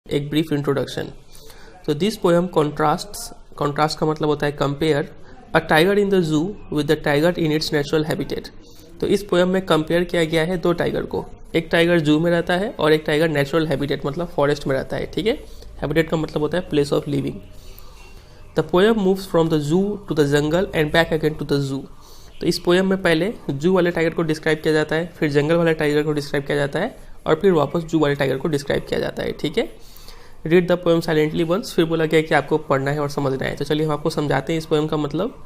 एक brief introduction. तो this poem contrast का मतलब होता है compare a tiger in the zoo with the tiger in its natural habitat. तो इस पोएम में कंपेयर किया गया है दो टाइगर को, एक टाइगर जू में रहता है और एक टाइगर नेचुरल हैबिटेट मतलब फॉरेस्ट में रहता है। ठीक है, हैबिटेट का मतलब होता है place of living. The poem moves from the zoo to the jungle and back again to the zoo. तो इस पोएम में पहले जू वाले टाइगर को डिस्क्राइब किया जाता है, फिर जंगल वाले टाइगर को डिस्क्राइब किया जाता है और फिर वापस जू वाले टाइगर को डिस्क्राइब किया जाता है। ठीक है, read the poem silently once, फिर बोला गया कि आपको पढ़ना है और समझना है। तो चलिए हम आपको समझाते हैं इस पोएम का मतलब।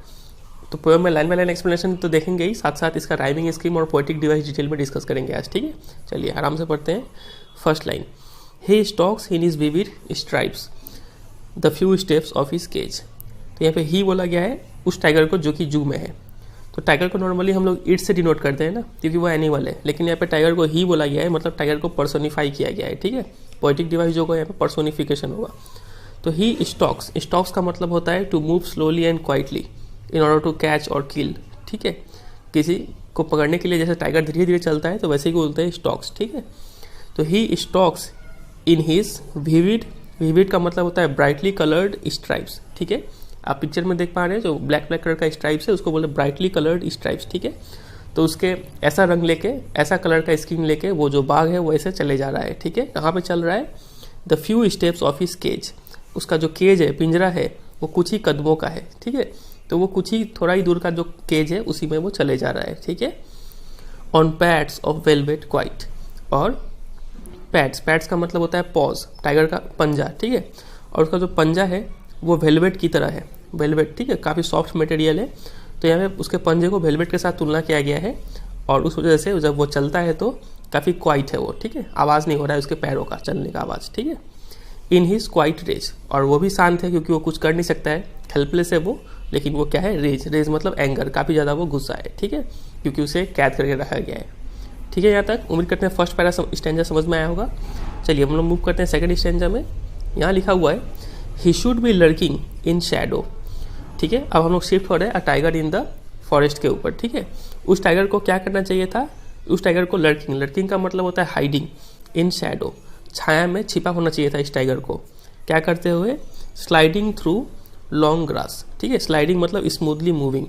तो पोएम में लाइन बाय लाइन एक्सप्लेनेशन तो देखेंगे ही, साथ साथ इसका राइमिंग स्कीम और पोएटिक डिवाइस डिटेल में डिस्कस करेंगे आज। ठीक है, चलिए आराम से पढ़ते हैं। First line, he stocks in his vivid stripes the few steps of his cage. तो यहाँ पे ही बोला गया है उस टाइगर को जो कि जू में है। तो टाइगर को नॉर्मली हम लोग इट से डिनोट करते हैं ना, क्योंकि वो एनिमल है, लेकिन यहाँ पे टाइगर को ही बोला गया है, मतलब टाइगर को पर्सोनिफाई किया गया है। ठीक है, पोएटिक डिवाइस जो को यहाँ पे पर्सोनिफिकेशन होगा। तो ही स्टॉक्स का मतलब होता है to move slowly and quietly in order to catch और किल। ठीक है, किसी को पकड़ने के लिए जैसे टाइगर धीरे धीरे चलता है तो वैसे ही बोलते हैं स्टॉक्स। ठीक है, तो ही स्टॉक्स इन हिज विविड का मतलब होता है ब्राइटली कलर्ड स्ट्राइप्स। ठीक है, आप पिक्चर में देख पा रहे हैं जो ब्लैक कलर का स्ट्राइप्स है उसको बोले ब्राइटली कलर्ड स्ट्राइप्स। ठीक है, तो उसके ऐसा रंग लेके, ऐसा कलर का स्किन लेके वो जो बाघ है वो ऐसे चले जा रहा है। ठीक है, कहाँ पे चल रहा है? The few steps of his cage. उसका जो केज है, पिंजरा है, वो कुछ ही कदमों का है। ठीक है, तो वो कुछ ही थोड़ा ही दूर का जो केज है उसी में वो चले जा रहा है। ठीक है, on pads of velvet quite. और पैड्स का मतलब होता है पॉज, टाइगर का पंजा। ठीक है, और उसका जो पंजा है वो वेलवेट की तरह है। वेलवेट, ठीक है, काफ़ी सॉफ्ट मटेरियल है, तो यहाँ पे उसके पंजे को वेलवेट के साथ तुलना किया गया है और उस वजह से जब वो चलता है तो काफ़ी क्वाइट है वो। ठीक है, आवाज़ नहीं हो रहा है उसके पैरों का चलने का आवाज़। ठीक है, इन हिज क्वाइट रेज, और वो भी शांत है क्योंकि वो कुछ कर नहीं सकता है, हेल्पलेस है वो, लेकिन वो क्या है? रेज मतलब एंगर, काफ़ी ज़्यादा वो गुस्सा है। ठीक है, क्योंकि उसे कैद करके रखा गया है। ठीक है, यहाँ तक उम्मीद करते हैं फर्स्ट पैरा स्टैंजा समझ में आया होगा। चलिए हम लोग मूव करते हैं सेकंड स्टैंजा में। यहाँ लिखा हुआ है he should B lurking in Shadow. ठीक है, अब हम लोग शिफ्ट हो रहे हैं a tiger in the forest के ऊपर। ठीक है, उस टाइगर को क्या करना चाहिए था? उस टाइगर को लर्किंग का मतलब होता है हाइडिंग, इन शैडो छाया में छिपा होना चाहिए था इस टाइगर को। क्या करते हुए? Sliding through long grass. ठीक है, स्लाइडिंग मतलब स्मूथली मूविंग,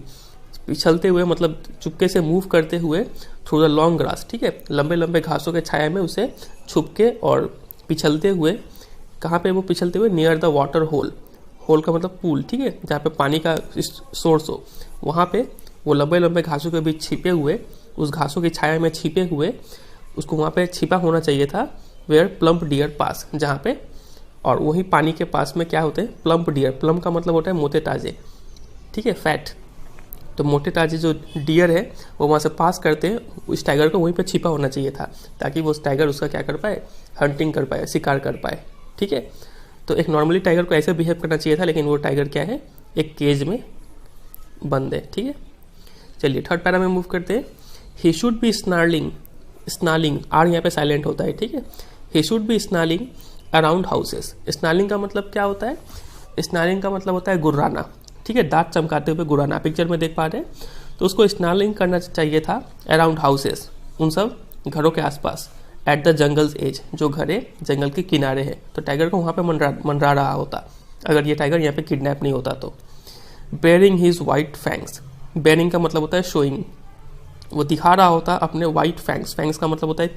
पिछलते हुए मतलब चुपके से मूव करते हुए थ्रू द लॉन्ग ग्रास। ठीक है, लंबे लंबे घासों के छाया में उसे छुप के और पिछलते हुए, कहाँ पे वो पिछलते हुए? Near the water hole. Hole का मतलब पूल। ठीक है, जहाँ पे पानी का सोर्स हो, वहाँ पे वो लंबे लंबे घासों के बीच छिपे हुए, उस घासों की छाया में छिपे हुए उसको वहाँ पे छिपा होना चाहिए था। वेयर प्लम्प डियर पास, जहाँ पे, और वही पानी के पास में क्या होते हैं? Plump dear. प्लम्प का मतलब होता है मोटे ताजे। ठीक है, फैट। तो मोटे ताजे जो डियर है वो वहाँ से पास करते हैं, उस टाइगर को वहीं पे छिपा होना चाहिए था ताकि वो टाइगर उसका क्या कर पाए? हंटिंग कर पाए, शिकार कर पाए। ठीक है, तो एक नॉर्मली टाइगर को ऐसे बिहेव करना चाहिए था, लेकिन वो टाइगर क्या है? एक केज में बंद है। ठीक है, चलिए थर्ड पैरा में मूव करते हैं। ही शुड बी स्नार्लिंग, आर यहाँ पे साइलेंट होता है। ठीक है, he should be snarling around houses. Snarling का मतलब क्या होता है? स्नार्लिंग का मतलब होता है गुर्राना। ठीक है, दांत चमकाते हुए गुर्राना, पिक्चर में देख पा रहे हैं। तो उसको स्नार्लिंग करना चाहिए था अराउंड हाउसेस, उन सब घरों के आसपास। एट द जंगल्स एज, जो घरे जंगल के किनारे है। तो टाइगर को वहाँ पे मंडरा रहा होता अगर ये टाइगर यहाँ पे किडनैप नहीं होता तो। Bearing his white fangs, bearing का मतलब होता है शोइंग, वो दिखा रहा होता अपने वाइट फैंग्स। फैंग्स का मतलब होता है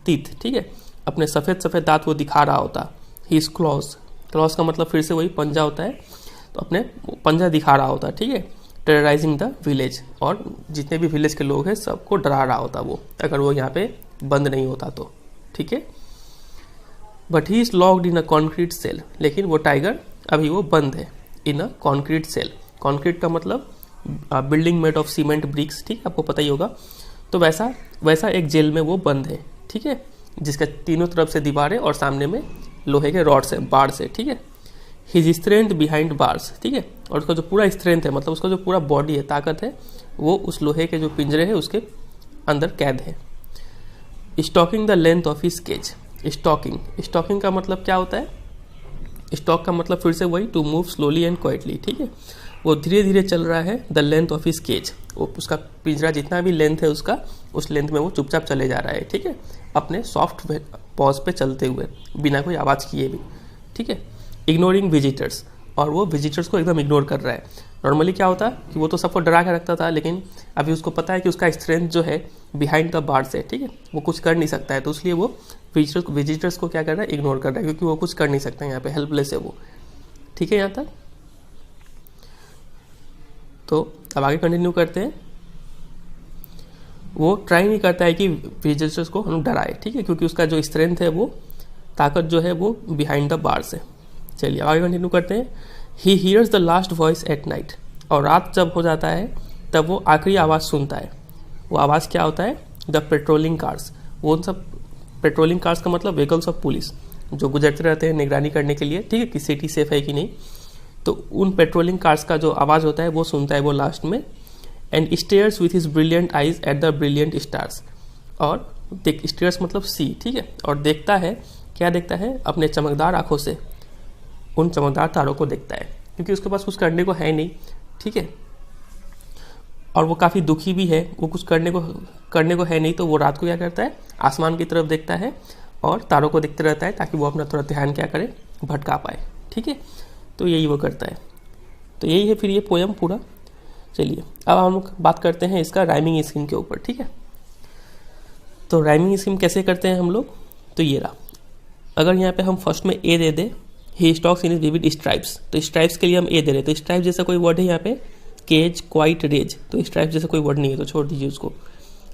तीत। ठीक है, अपने सफ़ेद सफ़ेद दांत वो दिखा रहा होता। हिज क्लॉज का मतलब फिर से वही पंजा होता है, तो अपने पंजा दिखा रहा होता। ठीक है, टेरराइजिंग द विलेज, और जितने भी विलेज के लोग हैं सबको डरा रहा होता वो, अगर वो यहाँ पे बंद नहीं होता तो। ठीक है, but he is locked in a concrete cell, लेकिन वो टाइगर अभी वो बंद है in a concrete cell. Concrete का मतलब building made of cement bricks. ठीक है, आपको पता ही होगा। तो वैसा एक जेल में वो बंद है। ठीक है, जिसके तीनों तरफ से दीवारें और सामने में लोहे के रॉड से, बार से। ठीक है, हिज स्ट्रेंथ बिहाइंड बार्स। ठीक है, और उसका जो पूरा स्ट्रेंथ है, मतलब उसका जो पूरा बॉडी है, ताकत है, वो उस लोहे के जो पिंजरे है उसके अंदर कैद है। Stalking the length of his cage. Stalking का मतलब क्या होता है? स्टॉक का मतलब फिर से वही to move slowly and quietly. ठीक है, वो धीरे धीरे चल रहा है the length of his cage, वो उसका पिंजरा जितना भी लेंथ है उसका, उस लेंथ में वो चुपचाप चले जा रहा है, ठीक है, अपने सॉफ्ट पॉज पे चलते हुए बिना कोई आवाज़ किए भी, ठीक है। इग्नोरिंग विजिटर्स, और वो विजिटर्स को एकदम इग्नोर कर रहा है। नॉर्मली क्या होता कि वो तो सबको डरा के रखता था, लेकिन अभी उसको पता है कि उसका स्ट्रेंथ जो है बिहाइंड द बार्स है, ठीक है, वो कुछ कर नहीं सकता है, तो इसलिए वो विजिटर्स को क्या कर रहा है, इग्नोर कर रहा है, क्योंकि वो कुछ कर नहीं सकता है, यहाँ पे हेल्पलेस है वो, ठीक है यहाँ तक। तो अब आगे कंटिन्यू करते हैं। वो ट्राई नहीं करता है कि विजिटर्स को हम डराए, ठीक है, क्योंकि उसका जो स्ट्रेंथ है, वो ताकत जो है वो बिहाइंड द बार्स है। चलिए आगे कंटिन्यू करते हैं। He hears the last voice at night, और रात जब हो जाता है तब वो आखिरी आवाज़ सुनता है। वो आवाज़ क्या होता है, द पेट्रोलिंग कार्स, वो उन सब पेट्रोलिंग कार्स का मतलब व्हीकल्स ऑफ पुलिस जो गुजरते रहते हैं निगरानी करने के लिए, ठीक है, कि सिटी सेफ है कि नहीं, तो उन पेट्रोलिंग कार्स का जो आवाज़ होता है वो सुनता है वो लास्ट में। And stairs with his brilliant eyes at the brilliant stars, और स्टेयर्स मतलब सी, ठीक है, और देखता है, क्या देखता है, अपने चमकदार आंखों से उन चमकदार तारों को देखता है, क्योंकि उसके पास कुछ करने को है नहीं, ठीक है, और वो काफ़ी दुखी भी है, वो कुछ करने को है नहीं, तो वो रात को क्या करता है, आसमान की तरफ देखता है और तारों को देखते रहता है, ताकि वो अपना थोड़ा ध्यान क्या करे, भटका पाए, ठीक है, तो यही वो करता है। तो यही है फिर ये पोयम पूरा। चलिए अब हम लोग बात करते हैं इसका राइमिंग स्कीम के ऊपर, ठीक है। तो राइमिंग स्कीम कैसे करते हैं हम लोग, तो ये रहा। अगर यहाँ पे हम फर्स्ट में ए दे दे, he stocks in his vivid stripes, तो स्ट्राइप्स के लिए हम ए दे रहे हैं, तो स्ट्राइप जैसा कोई वर्ड है यहाँ पे, केज, क्वाइट, रेज, तो स्ट्राइप जैसा कोई वर्ड नहीं है, तो छोड़ दीजिए उसको।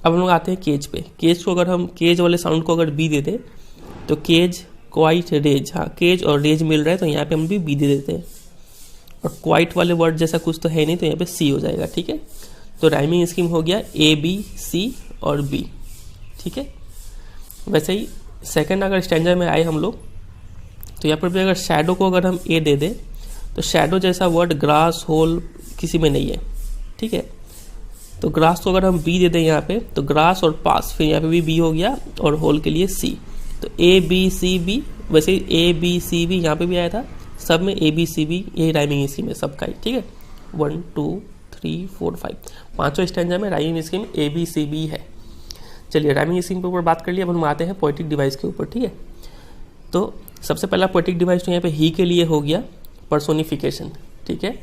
अब हम लोग आते हैं केज पे। केज को अगर हम केज वाले साउंड को अगर बी दे दे, तो केज, क्वाइट, रेज, हाँ केज और रेज मिल रहा है, तो यहाँ पे हम भी बी दे देते हैं, और क्वाइट वाले वर्ड जैसा कुछ तो है नहीं, तो यहाँ पे सी हो जाएगा, ठीक है। तो राइमिंग स्कीम हो गया ए, बी, सी और बी, ठीक है। वैसे ही सेकंड अगर स्टैंडर्ड में आए हम लोग, तो यहाँ पर भी अगर शैडो को अगर हम ए दे दें, तो शैडो जैसा वर्ड ग्रास, होल किसी में नहीं है, ठीक है। तो ग्रास को अगर हम बी दे दें यहाँ पे, तो ग्रास और पास, फिर यहाँ पे भी बी हो गया, और होल के लिए सी, तो ए, बी, सी, बी। वैसे ए, बी, सी, बी यहाँ पे भी आया था, सब में ए, बी, सी, बी, यही राइमिंग स्कीम है सबका ही, ठीक है। 1, 2, 3, 4, 5 पाँचों स्टैंजा में राइमिंग स्कीम ए, बी, सी, बी है। चलिए राइमिंग स्कीम के ऊपर बात कर लिया, अब हम आते हैं पोएटिक डिवाइस के ऊपर, ठीक है। तो सबसे पहला पोएटिक डिवाइस तो यहाँ पे ही के लिए हो गया, पर्सोनिफिकेशन, ठीक है।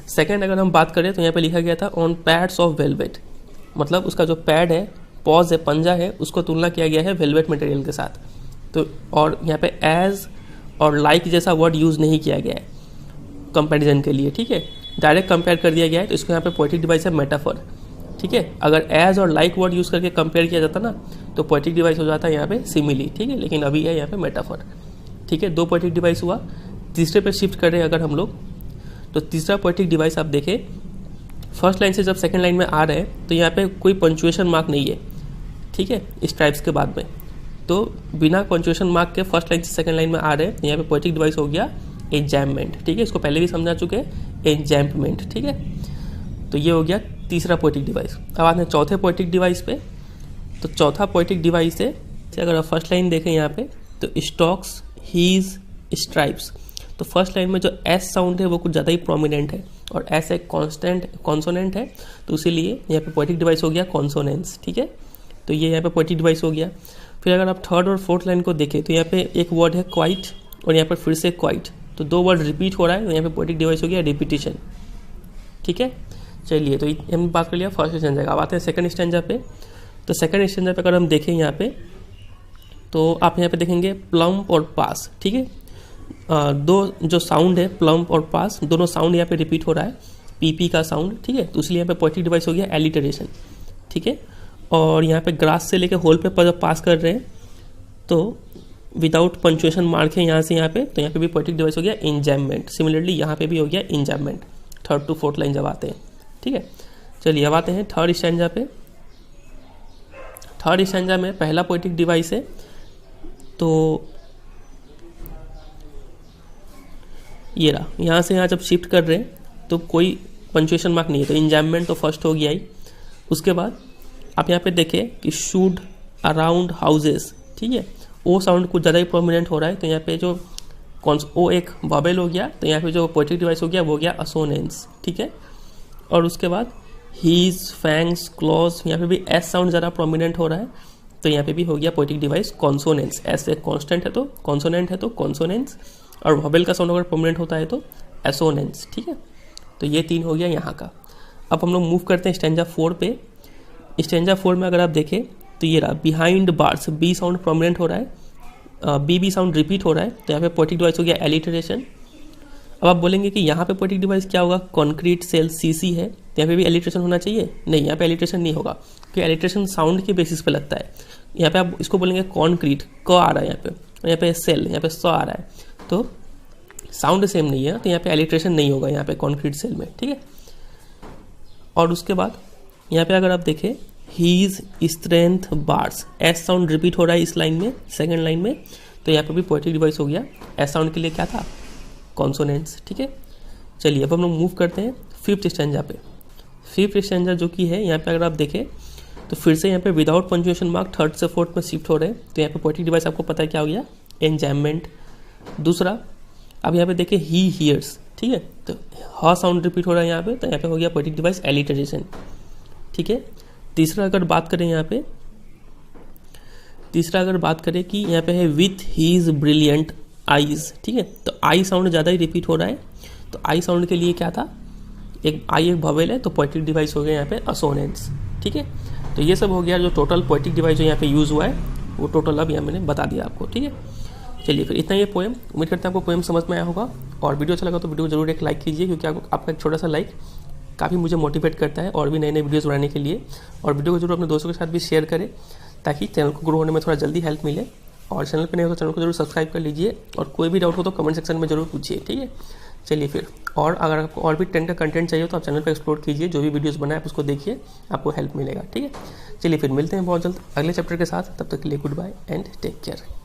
सेकंड अगर हम बात करें तो यहाँ पे लिखा गया था ऑन पैड्स ऑफ वेलवेट, मतलब उसका जो पैड है, पॉज है, पंजा है, उसको तुलना किया गया है वेलवेट मटेरियल के साथ। तो और यहाँ पे एज और लाइक जैसा वर्ड यूज़ नहीं किया गया है कंपैरिजन के लिए, ठीक है, डायरेक्ट कंपेयर कर दिया गया है, तो इसको यहाँ पे पोएटिक डिवाइस है मेटाफर, ठीक है। अगर एज और लाइक वर्ड यूज़ करके कंपेयर किया जाता ना, तो पोएटिक डिवाइस हो जाता है यहाँ पे सिमिली, ठीक है, लेकिन अभी है यहाँ पे मेटाफर, ठीक है। दो पोएटिक डिवाइस हुआ। तीसरे पे शिफ्ट कर रहे हैं अगर हम लोग, तो तीसरा पोएटिक डिवाइस आप देखें, फर्स्ट लाइन से जब सेकंड लाइन में आ रहे हैं, तो यहाँ पे कोई पंचुएशन मार्क नहीं है, ठीक है, स्ट्राइप्स के बाद में, तो बिना पंचुएशन मार्क के फर्स्ट लाइन से सेकंड लाइन में आ रहे हैं, यहाँ पे पोएटिक डिवाइस हो गया एंजैम्पमेंट, ठीक है, इसको पहले भी समझा चुके हैं, एंजैम्पमेंट, ठीक है। तो ये हो गया तीसरा पोएटिक डिवाइस। अब आते हैं चौथे पोएटिक डिवाइस पे। तो चौथा पोएटिक डिवाइस है, अगर आप फर्स्ट लाइन देखें यहाँ पे, तो स्टॉक्स, हीज, स्ट्राइप्स, तो फर्स्ट लाइन में जो एस साउंड है वो कुछ ज़्यादा ही प्रोमिनेंट है, और एस एक कॉन्स्टेंट कॉन्सोनेंट है, तो इसीलिए यहाँ पे पोएटिक डिवाइस हो गया कॉन्सोनेंस, ठीक है। तो ये यहाँ पे पोएटिक डिवाइस हो गया। फिर अगर आप थर्ड और फोर्थ लाइन को देखें, तो यहाँ पे एक वर्ड है क्वाइट, और यहाँ पर फिर से क्वाइट, तो दो वर्ड रिपीट हो रहा है, तो यहाँ पे पोएटिक डिवाइस हो गया रिपीटिशन, ठीक है। चलिए तो हम बात कर लिया फर्स्ट स्टैंजा का। अब आते हैं सेकंड स्टैंजा पे। तो सेकंड स्टैंजा पे अगर हम देखें यहाँ पे, तो आप यहाँ पे देखेंगे प्लम्प और पास, ठीक है। दो जो साउंड है प्लम्प और पास, दोनों साउंड यहाँ पे रिपीट हो रहा है, पीपी का साउंड, ठीक है, तो इसलिए यहाँ पे पोएटिक डिवाइस हो गया एलिटरेशन, ठीक है। और यहाँ पे ग्रास से लेके होल पे जब पास कर रहे हैं, तो विदाउट पंचुएशन मार्क है यहाँ से यहाँ पे, तो यहाँ पे भी पोएटिक डिवाइस हो गया एंजैम्पमेंट। सिमिलरली यहाँ पे भी हो गया एंजैम्पमेंट, थर्ड टू फोर्थ लाइन जब आते हैं, ठीक है। चलिए अब आते हैं थर्ड स्टैंजा पे। थर्ड स्टैंजा में पहला पोएटिक डिवाइस है, तो ये रहा, यहाँ से यहाँ जब शिफ्ट कर रहे हैं तो कोई पंचुएशन मार्क नहीं है, तो एंजैम्पमेंट तो फर्स्ट हो गया ही। उसके बाद आप यहाँ पे देखें कि शूड, अराउंड हाउसेस, ठीक है, वो साउंड कुछ ज़्यादा ही प्रोमिनेंट हो रहा है, तो यहाँ पे जो ओ एक वॉवेल हो गया, तो यहाँ पे जो पोएटिक डिवाइस हो गया वो हो गया असोनेंस, ठीक है। और उसके बाद हीज, फैंग्स, क्लॉज, यहाँ पे भी एस साउंड ज़्यादा प्रोमिनेंट हो रहा है, तो यहाँ पे भी हो गया पोएटिक डिवाइस कॉन्सोनेंस। एस एक कॉन्स्टेंट है तो कॉन्सोनेंट है तो कॉन्सोनेंस, और वॉवेल का साउंड अगर प्रोमिनेंट होता है तो एसोनेंस, ठीक है। तो ये 3 हो गया यहाँ का। अब हम लोग मूव करते हैं स्टैंजा 4 पे। स्टैंजा 4 में अगर आप देखें तो ये रहा, behind bars, B sound prominent हो रहा है, बी साउंड रिपीट हो रहा है, तो यहाँ पे पोएटिक डिवाइस हो गया एलिटरेशन। अब आप बोलेंगे कि यहाँ पे पोएटिक डिवाइस क्या होगा, कॉन्क्रीट सेल सीसी है, तो यहाँ पे भी एलिट्रेशन होना चाहिए। नहीं, यहाँ पे एलिट्रेशन नहीं होगा, क्योंकि एलिट्रेशन साउंड के बेसिस पे लगता है। यहाँ पे आप इसको बोलेंगे कॉन्क्रीट, क आ रहा है यहाँ पे सेल, यहाँ पे स आ रहा है, तो साउंड सेम नहीं है, तो यहाँ पे एलिट्रेशन नहीं होगा यहाँ पे कॉन्क्रीट सेल में, ठीक है। और उसके बाद यहाँ पे अगर आप देखें his strength bars, S sound repeat हो रहा है इस लाइन में, सेकेंड लाइन में, तो यहाँ पे भी पोएटिक डिवाइस हो गया। एस साउंड के लिए क्या था, कॉन्सोनेंट्स, ठीक है। चलिए अब हम लोग मूव करते हैं 5th स्टैंजा पे। 5th स्टैंजा जो कि है, यहाँ पे अगर आप देखें तो फिर से यहाँ पे विदाउट पंक्चुएशन मार्क 3rd से 4th में शिफ्ट हो रहे हैं, तो यहाँ पे पोएटिक डिवाइस आपको पता है क्या हो गया, एंजैममेंट। दूसरा, अब यहाँ पे देखें ही हियर्स, ठीक है, तो ह साउंड रिपीट हो रहा है यहाँ पे, तो यहाँ पे हो गया पोएटिक डिवाइस एलिटरेशन, ठीक है। तीसरा अगर बात करें कि यहाँ पे है विथ हीज ब्रिलियंट आईज, ठीक है, तो आई साउंड ज़्यादा ही रिपीट हो रहा है, तो आई साउंड के लिए क्या था, एक आई एक वॉवेल है, तो पोएटिक डिवाइस हो गया यहाँ पे असोनेंस, ठीक है। तो ये सब हो गया जो टोटल पोएटिक डिवाइस जो यहाँ पे यूज़ हुआ है, वो टोटल अब यहाँ मैंने बता दिया आपको, ठीक है। चलिए फिर इतना ये पोएम, उम्मीद करते हैं आपको पोएम समझ में आया होगा, और वीडियो अच्छा लगा तो वीडियो जरूर एक लाइक कीजिए, क्योंकि आपका एक छोटा सा लाइक काफ़ी मुझे मोटिवेट करता है और भी नए नए वीडियोज़ बनाने के लिए। और वीडियो को जरूर अपने दोस्तों के साथ भी शेयर करें, ताकि चैनल को ग्रो होने में थोड़ा जल्दी हेल्प मिले। और चैनल पर नहीं हो तो चैनल को जरूर सब्सक्राइब कर लीजिए, और कोई भी डाउट हो तो कमेंट सेक्शन में जरूर पूछिए, ठीक है। चलिए फिर, और अगर आपको और भी 10 का कंटेंट चाहिए तो आप चैनल पर एक्सप्लोर कीजिए, जो भी वीडियोज़ बनाए आप उसको देखिए, आपको हेल्प मिलेगा, ठीक है। चलिए फिर मिलते हैं बहुत जल्द अगले चैप्टर के साथ, तब तक के लिए goodbye and take care.